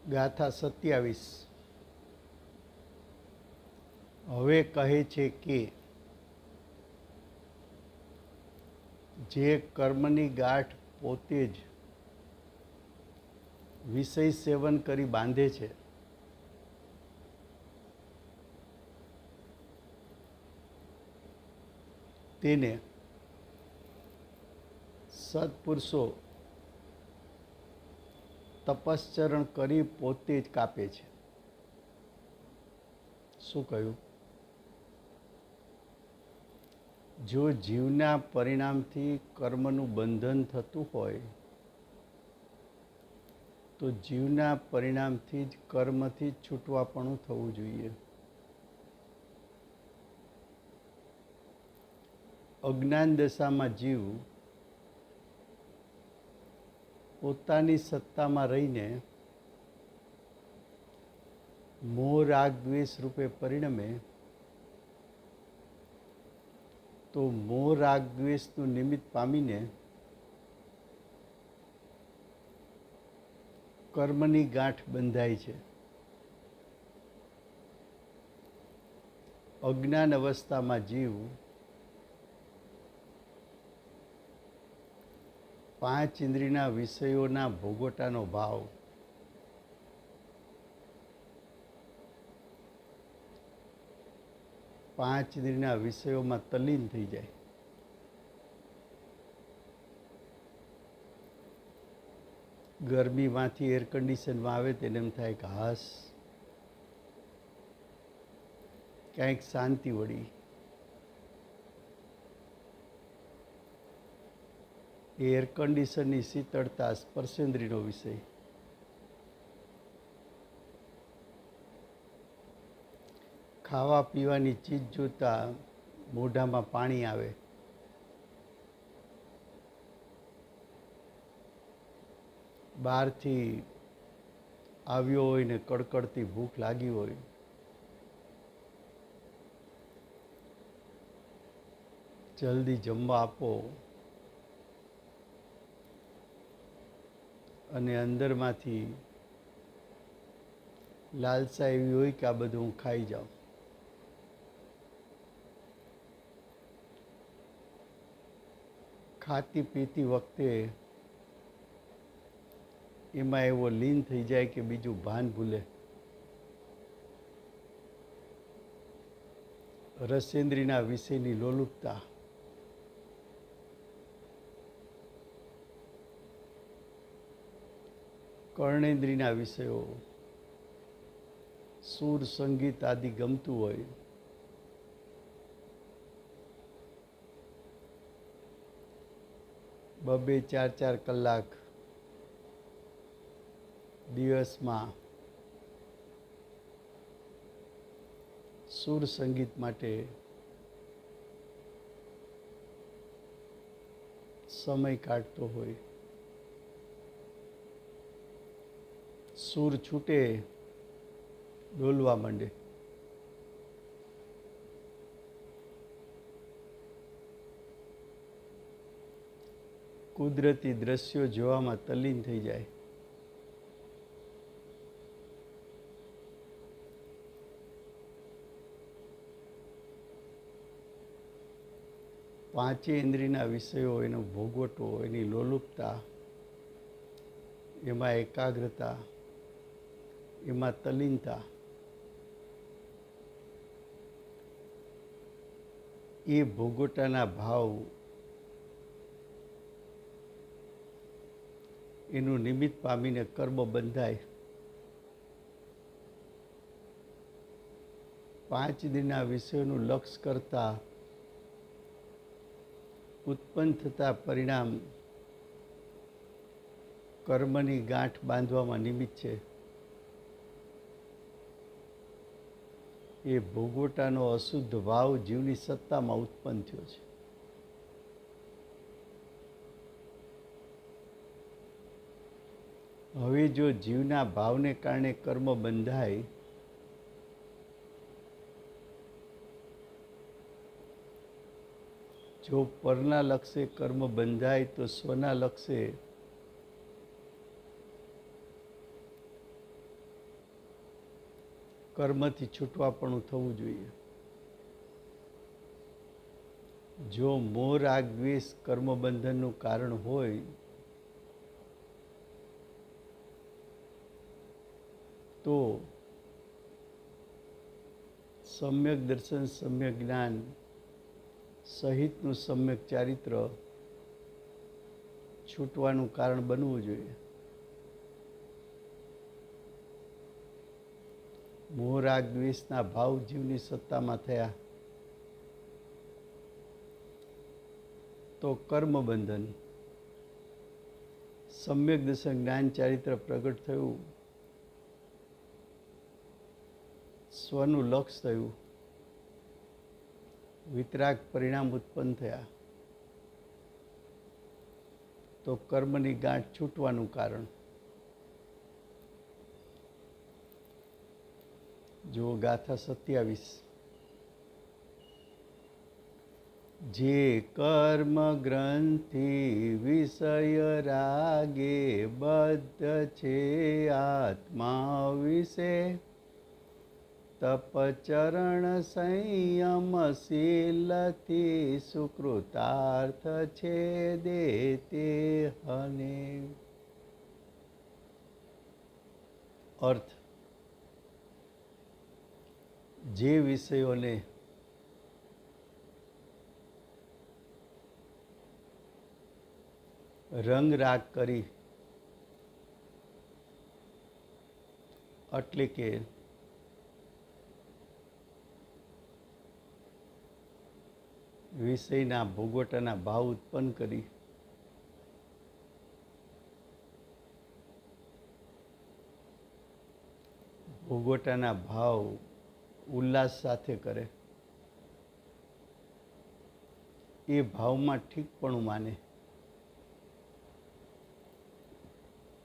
ગાથા 27 હવે કહે છે કે જે કર્મની ગાંઠ પોતે જ વિષય સેવન કરી બાંધે છે તેને સત્પુરુષો તપશ્ચરણ કરી પોતે જ કાપે છે. શું કહ્યું? જો જીવના પરિણામથી કર્મનું બંધન થતું હોય તો જીવના પરિણામથી જ કર્મથી છૂટવાપણું થવું જોઈએ. અજ્ઞાન દશામાં જીવ પોતાની સત્તામાં રહીને મોહ રાગ દ્વેષ રૂપે પરિણમે તો મોહ રાગ દ્વેષનું નિમિત્ત પામીને કર્મની ગાંઠ બંધાય છે. અજ્ઞાન અવસ્થામાં જીવ પાંચ ઇન્દ્રિયના વિષયોના ભોગવટાનો ભાવ પાંચ ઇન્દ્રિયના વિષયોમાં તલ્લીન થઈ જાય. ગરમીમાંથી એર કન્ડિશનમાં આવે તેને એમ થાય કે હાસ ક્યાંક શાંતિ વળી. એર કન્ડિશનની શીતળતા સ્પર્શેન્દ્રિયનો વિષય. ખાવા પીવાની ચીજ જોતા મોઢામાં પાણી આવે. બહારથી આવ્યો હોય ને કડકડતી ભૂખ લાગી હોય જલ્દી જમવા આપો અને અંદરમાંથી લાલસા એવી હોય કે આ બધું હું ખાઈ જાઉં. ખાતી પીતી વખતે એમાં એવો લીન થઈ જાય કે બીજું ભાન ભૂલે. રસેન્દ્રિયના વિષયની લોલુપતા, કર્ણેન્દ્રિયના વિષયો સુર સંગીત આદિ ગમતું હોય બબે 4-4 કલાક દિવસમાં સુર સંગીત માટે સમય કાઢતો હોય. સુર છૂટે ડોલવા માંડે. કુદરતી દ્રશ્યો જોવામાં તલ્લીન થઈ જાય. પાંચેય ઇન્દ્રિયના વિષયો એનો ભોગવટો એની લોલુપતા એમાં એકાગ્રતા એમાં તલ્લીનતા એ ભોગવટાના ભાવ એનું નિમિત્ત પામીને કર્મ બંધાય. પાંચ દિનના વિષયોનું લક્ષ્ય કરતા ઉત્પન્ન થતા પરિણામ કર્મની ગાંઠ બાંધવામાં નિમિત્ત છે. એ ભોગવટાનો અશુદ્ધ ભાવ જીવની સત્તામાં ઉત્પન્ન થયો છે. હવે જો જીવના ભાવને કારણે કર્મ બંધાય જો પરના લક્ષ્ય કર્મ બંધાય તો સ્વના લક્ષ્ય કર્મથી છૂટવાપણું થવું જોઈએ. જો મોહ રાગ દ્વેષ કર્મ બંધનનું કારણ હોય તો સમ્યક દર્શન સમ્યક જ્ઞાન સહિતનું સમ્યક ચારિત્ર છૂટવાનું કારણ બનવું જોઈએ. મોહ રાગ દ્વેષના ભાવ જીવની સત્તામાં થયા તો કર્મ બંધન, સમ્યક દર્શન જ્ઞાન ચારિત્ર પ્રગટ થયું, સ્વનું લક્ષ થયું, વિતરાગ પરિણામ ઉત્પન્ન થયા તો કર્મની ગાંઠ છૂટવાનું કારણ. જો ગાથા 27. જે કર્મ ગ્રંથિ વિષય રાગે બદ્ધ છે આત્મા વિશે, તપચરણ સંયમશીલથી સુકૃતાર્થ છે દેતે હને. અર્થ: જે વિષયોને રંગ રાગ કરી એટલે કે વિષયના ભોગવટાના ભાવ ઉત્પન્ન કરી ભોગવટાના ભાવ ઉલ્લાસ સાથે કરે, એ ભાવમાં ઠીકપણું માને,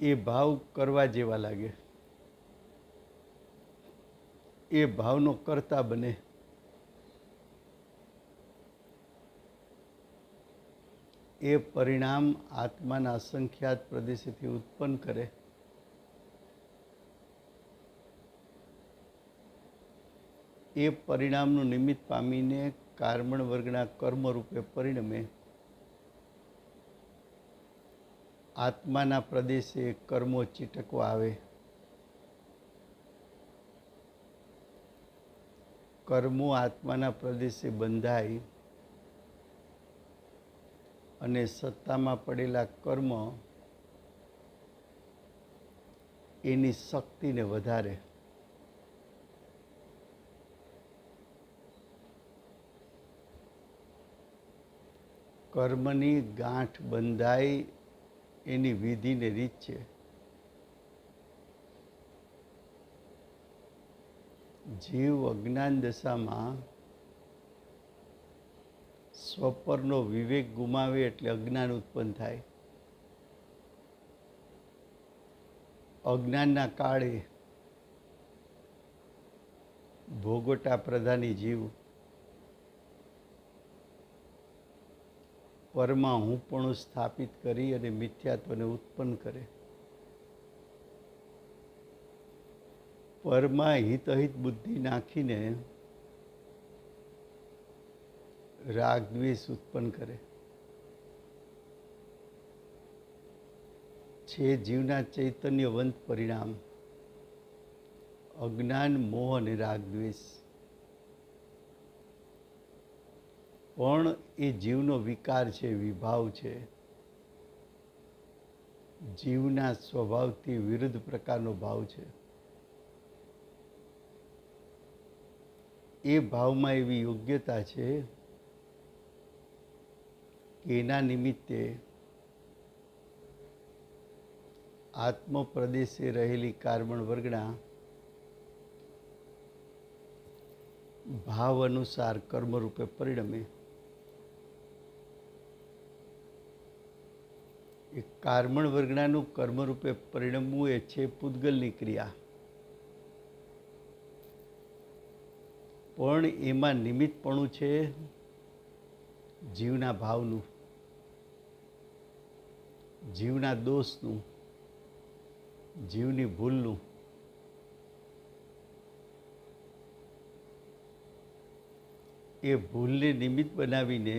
એ ભાવ કરવા જેવા લાગે, એ ભાવનો કર્તા બને, એ પરિણામ આત્માના અસંખ્યાત પ્રદેશથી ઉત્પન્ન કરે, એ પરિણામનું નિમિત્ત પામીને કારમણ વર્ગના કર્મ રૂપે પરિણમે. આત્માના પ્રદેશે કર્મો ચીટકવા આવે, કર્મો આત્માના પ્રદેશે બંધાય અને સત્તામાં પડેલા કર્મ એની શક્તિને વધારે. કર્મની ગાંઠ બંધાય એની વિધિને રીત છે. જીવ અજ્ઞાન દશામાં સ્વપરનો વિવેક ગુમાવે એટલે અજ્ઞાન ઉત્પન્ન થાય. અજ્ઞાનના કાળે ભોગવટા પ્રધાની જીવ પરમાં હુંપણું સ્થાપિત કરી અને મિથ્યાત્વને ઉત્પન્ન કરે. પરમાં હિતહિત બુદ્ધિ નાખીને રાગ દ્વેષ ઉત્પન્ન કરે છે. જીવના ચૈતન્યવંત પરિણામ અજ્ઞાન, મોહ અને રાગ દ્વેષ. પણ એ જીવનો વિકાર છે, વિભાવ છે, જીવના સ્વભાવથી વિરુદ્ધ પ્રકારનો ભાવ છે. એ ભાવમાં એવી યોગ્યતા છે કે એના નિમિત્તે આત્મ પ્રદેશે રહેલી કારમણ વર્ગના ભાવ અનુસાર કર્મરૂપે પરિણમે. એ કારમણ વર્ગનાનું કર્મરૂપે પરિણમવું એ છે પૂતગલની ક્રિયા. પણ એમાં નિમિત્તપણું છે જીવના ભાવનું, જીવના દોષનું, જીવની ભૂલનું. એ ભૂલને નિમિત્ત બનાવીને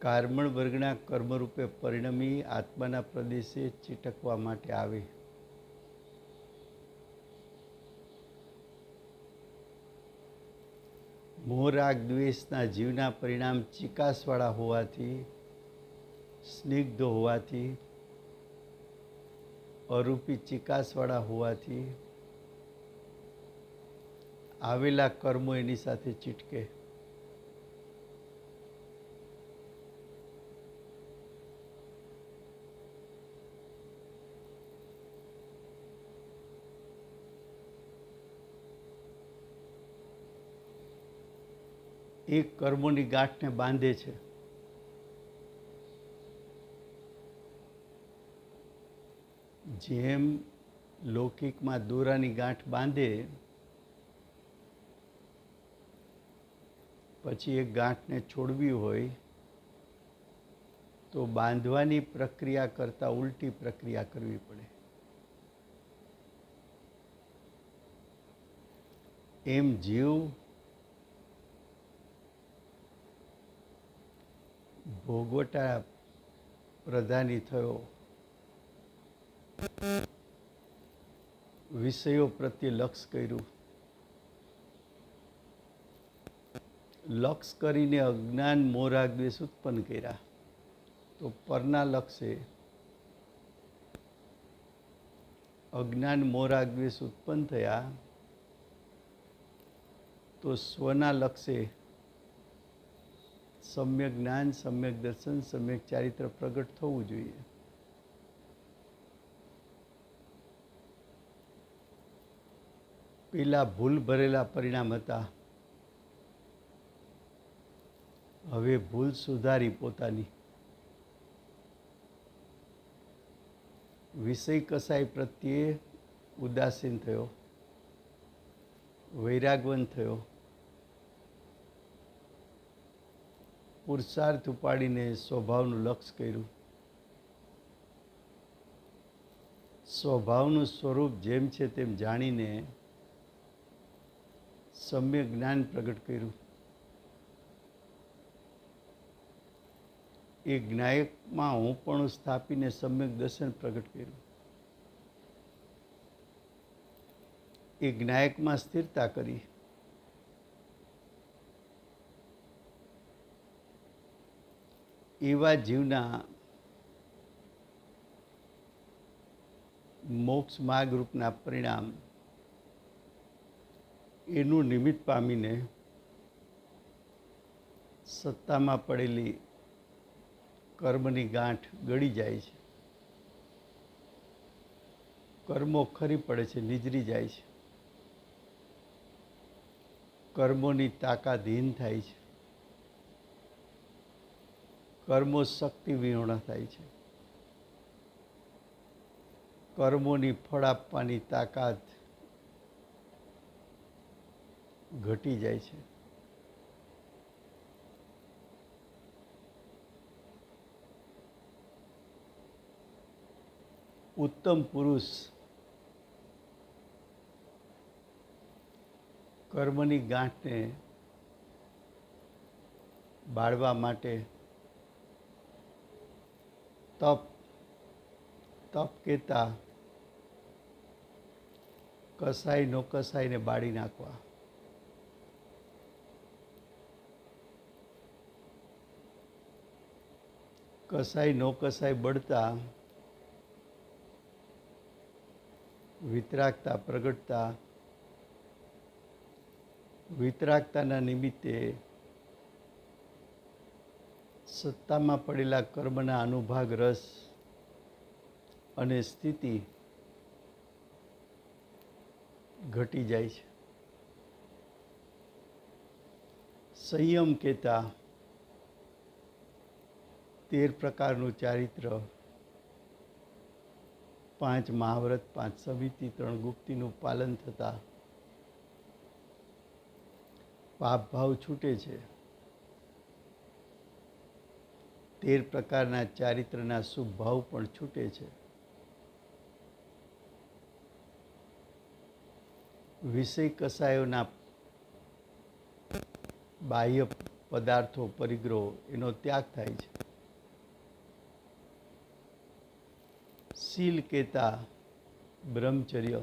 કાર્મણ વર્ગના કર્મરૂપે પરિણમી આત્માના પ્રદેશે ચીટકવા માટે આવે. મોહ રાગ દ્વેષના જીવના પરિણામ ચિકાસવાળા હોવાથી, સ્નિગ્ધ હોવાથી, અરૂપી ચિકાસવાળા હોવાથી આવેલા કર્મો એની સાથે ચીટકે. એ કર્મોની ગાંઠને બાંધે છે. જેમ લૌકિકમાં દોરાની ગાંઠ બાંધે પછી એ ગાંઠને છોડવી હોય તો બાંધવાની પ્રક્રિયા કરતાં ઉલટી પ્રક્રિયા કરવી પડે. એમ જીવ ભોગવટા પ્રધાની થયો, વિષયો પ્રત્યે લક્ષ કર્યું, લક્ષ કરીને અજ્ઞાન મોરાગ દ્વેષ ઉત્પન્ન કર્યા. તો પરના લક્ષે અજ્ઞાન મોરાગ દ્વેષ ઉત્પન્ન થયા તો સ્વના લક્ષે સમ્યક જ્ઞાન, સમ્યક દર્શન, સમ્યક ચારિત્ર પ્રગટ થવું જોઈએ. પેલા ભૂલ ભરેલા પરિણામ હતા, હવે ભૂલ સુધારી પોતાની. વિષય કસાય પ્રત્યે ઉદાસીન થયો, વૈરાગવંત થયો, પુરુષાર્થ ઉપાડીને સ્વભાવનું લક્ષ કર્યું. સ્વભાવનું સ્વરૂપ જેમ છે તેમ જાણીને સમ્યક જ્ઞાન પ્રગટ કર્યું. એ જ્ઞાયકમાં હું પણ સ્થાપીને સમ્યક દર્શન પ્રગટ કર્યું. એ જ્ઞાયકમાં સ્થિરતા કરી. એવા જીવના મોક્ષ માર્ગરૂપના પરિણામ એનું નિમિત્ત પામીને સત્તામાં પડેલી કર્મની ગાંઠ ગળી જાય છે. કર્મો ખરી પડે છે, નિજરી જાય છે. કર્મોની તાકાતહીન થાય છે. કર્મો શક્તિ વિહોણા થાય છે. કર્મોની ફળ આપવાની તાકાત ઘટી જાય છે. ઉત્તમ પુરુષ કર્મની ગાંઠને બાળવા માટે તપ કહેતા કસાય નો કસાયને બાળી નાખવા. કસાય નો કસાય બળતા વિતરાગતા પ્રગટતા, વિતરાગતાના નિમિત્તે સત્તામાં પડેલા કર્મના અનુભાગ રસ અને સ્થિતિ ઘટી જાય છે. સંયમ કહેતા 13 પ્રકારનું ચારિત્ર, 5 મહાવ્રત, 5 સમિતિ, 3 ગુપ્તિનું પાલન થતાં પાપ ભાવ છૂટે છે. 13 પ્રકારના ચારિત્રના શુભ ભાવ પણ છૂટે છે. વિષય કસાયોના બાહ્ય પદાર્થો પરિગ્રહો એનો ત્યાગ થાય છે. શીલ કહેતા બ્રહ્મચર્ય,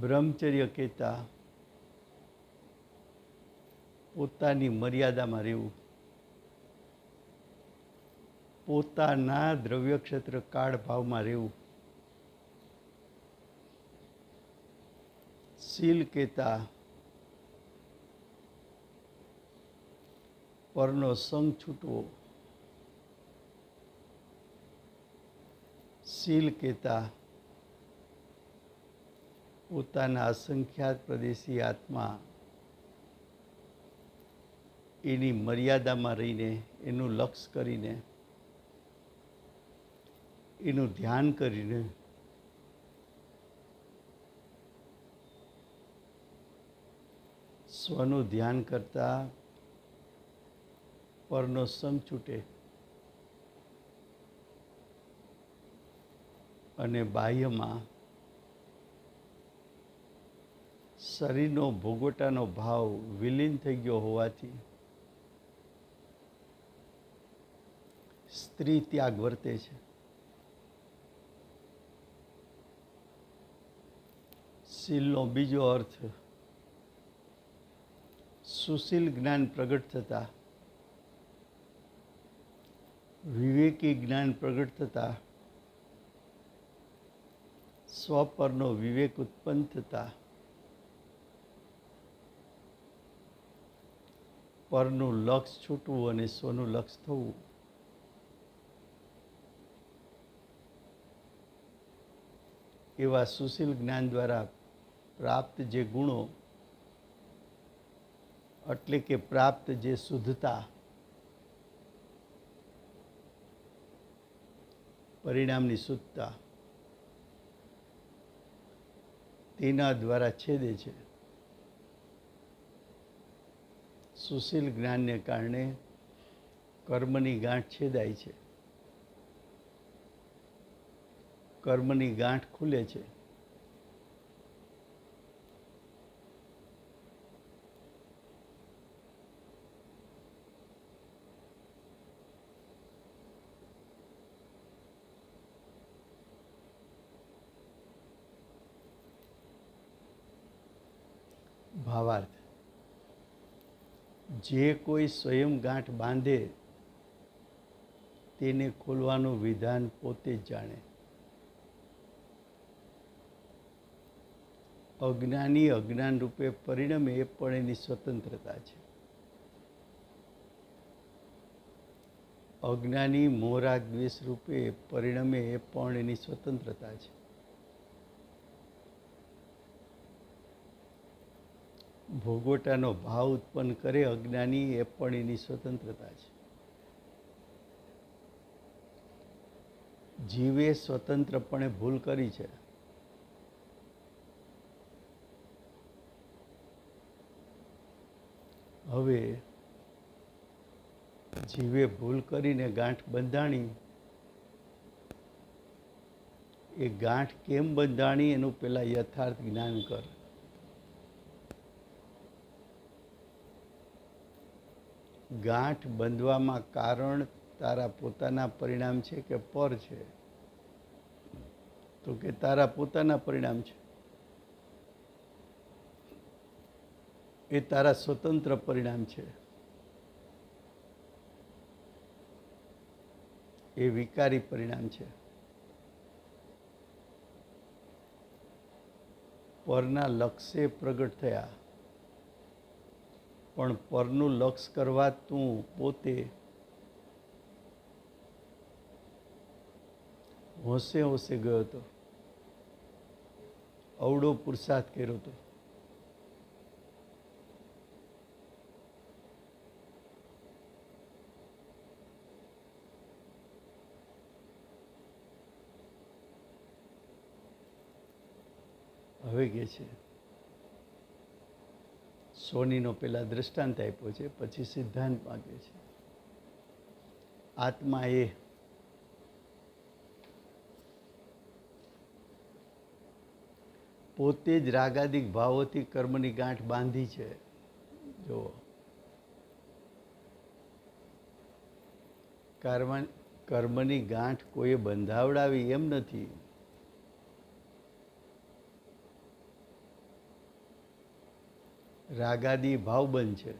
બ્રહ્મચર્ય કહેતા પોતાની મર્યાદામાં રહેવું, પોતાના દ્રવ્ય ક્ષેત્ર કાળ ભાવમાં રહેવું. શીલ કહેતા પરનો સંગ છૂટવો, શીલ કહેતા પોતાના અસંખ્યાત પ્રદેશી આત્મા એની મર્યાદામાં રહીને, એનું લક્ષ્ય કરીને, એનું ધ્યાન કરીને સ્વનું ધ્યાન કરતા પરનો સંગ છૂટે અને બાહ્યમાં શરીરનો ભોગવટાનો ભાવ વિલીન થઈ ગયો હોવાથી સ્ત્રી ત્યાગ વર્તે છે. શીલનો બીજો અર્થ સુશીલ જ્ઞાન પ્રગટ થતા, વિવેકી જ્ઞાન પ્રગટ થતા, સ્વપરનો વિવેક ઉત્પન્ન થતા, પરનું લક્ષ છૂટવું અને સ્વનું લક્ષ થવું. એવા સુશીલ જ્ઞાન દ્વારા પ્રાપ્ત જે ગુણો, એટલે કે પ્રાપ્ત જે શુદ્ધતા, પરિણામની શુદ્ધતા, તેના દ્વારા છેદે છે. સુશીલ જ્ઞાનને કારણે કર્મની ગાંઠ છેદાય છે, કર્મની ગાંઠ ખુલે છે. ભાવાર્થ: જે કોઈ સ્વયં ગાંઠ બાંધે તેને ખોલવાનું વિધાન પોતે જ જાણે. અજ્ઞાની અજ્ઞાન રૂપે પરિણમે એ પણ એની સ્વતંત્રતા છે. અજ્ઞાની મોહરાગ દ્વેષ રૂપે પરિણમે એ પણ એની સ્વતંત્રતા છે. ભોગવટાનો ભાવ ઉત્પન્ન કરે અજ્ઞાની, એ પણ એની સ્વતંત્રતા છે. જીવે સ્વતંત્રપણે ભૂલ કરી છે. હવે જીવે ભૂલ કરીને ગાંઠ બંધાણી. એ ગાંઠ કેમ બંધાણી એનું પેલા યથાર્થ જ્ઞાન કર. ગાંઠ બંધવામાં કારણ તારા પોતાના પરિણામ છે કે પર છે? તો કે તારા પોતાના પરિણામ છે. એ તારા સ્વતંત્ર પરિણામ છે. એ વિકારી પરિણામ છે. પરના લક્ષ્ય પ્રગટ થયા, પણ પરનું લક્ષ કરવા તું પોતે હોંશે હોંશે ગયો હતો, અવળો પુરુષાર્થ કર્યો હતો. હવે કે છે સોનીનો પેલા દ્રષ્ટાંત આપ્યો છે, પછી સિદ્ધાંત માગે છે. આત્મા એ પોતે જ રાગાદિક ભાવોથી કર્મની ગાંઠ બાંધી છે. જો કર્મની ગાંઠ કોઈએ બંધાવડાવી એમ નથી. રાગાદી ભાવ બનશે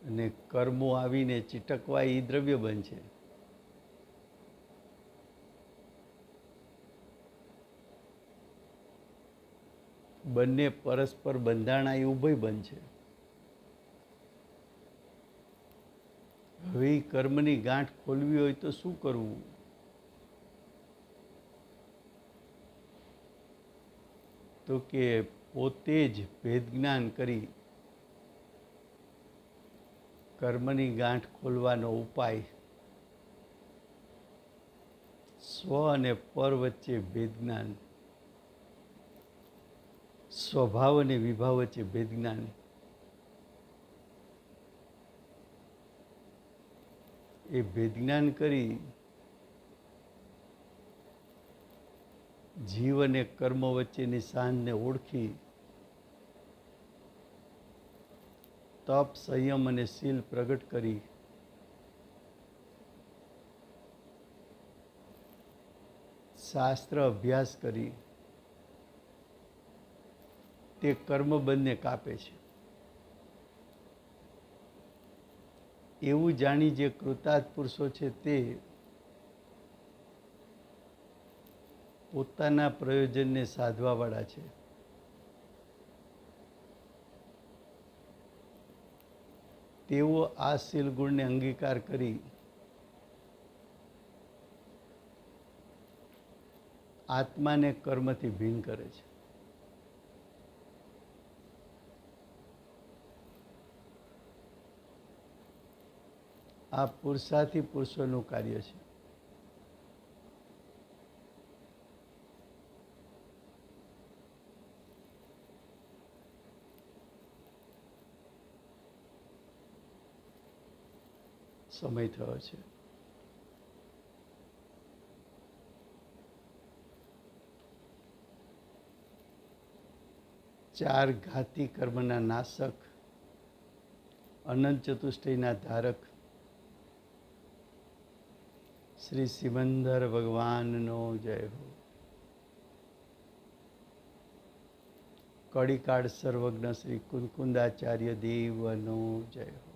અને કર્મો આવીને ચીટકવા એ દ્રવ્ય બનશે. બંને પરસ્પર બંધાણા એ ઉભય બનશે. હવે કર્મની ગાંઠ ખોલવી હોય તો શું કરવું? તો કે પોતે જ ભેદ જ્ઞાન કરી કર્મની ગાંઠ ખોલવાનો ઉપાય સ્વ અને પર વચ્ચે ભેદ જ્ઞાન, સ્વભાવ અને વિભાવ વચ્ચે ભેદ જ્ઞાન, એ ભેદ જ્ઞાન કરી જીવ અને કર્મ વચ્ચેની સાંજને ઓળખી તપ, સંયમ અને શીલ પ્રગટ કરી શાસ્ત્ર અભ્યાસ કરી તે કર્મબંધને કાપે છે. એવું જાણી જે કૃતાર્થ પુરુષો છે તે પોતાના પ્રયોજનને સાધવાવાળા છે. તેઓ આ શીલ ગુણને અંગીકાર કરી આત્માને કર્મથી ભિન્ન કરે છે. આ પુરુષાર્થી પુરુષોનું કાર્ય છે. સમય થયો છે. ચાર ઘાતી કર્મના નાશક, અનંત ચતુષ્ટયના ધારક શ્રી સિમંદર ભગવાનનો જય હો. કડીકાળ સર્વજ્ઞ શ્રી કુંકુંદાચાર્ય દેવનો જય હો.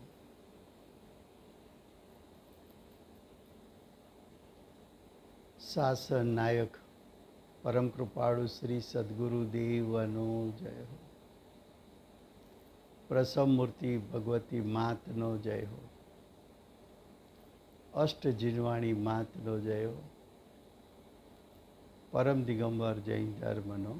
શાસન નાયક પરમ કૃપાળુ શ્રી સદગુરુ દેવનો જય હો. પ્રસમ મૂર્તિ ભગવતી માતનો જય હો. અષ્ટ જીનવાણી માતનો જય હો. પરમ દિગંબર જૈન ધર્મનો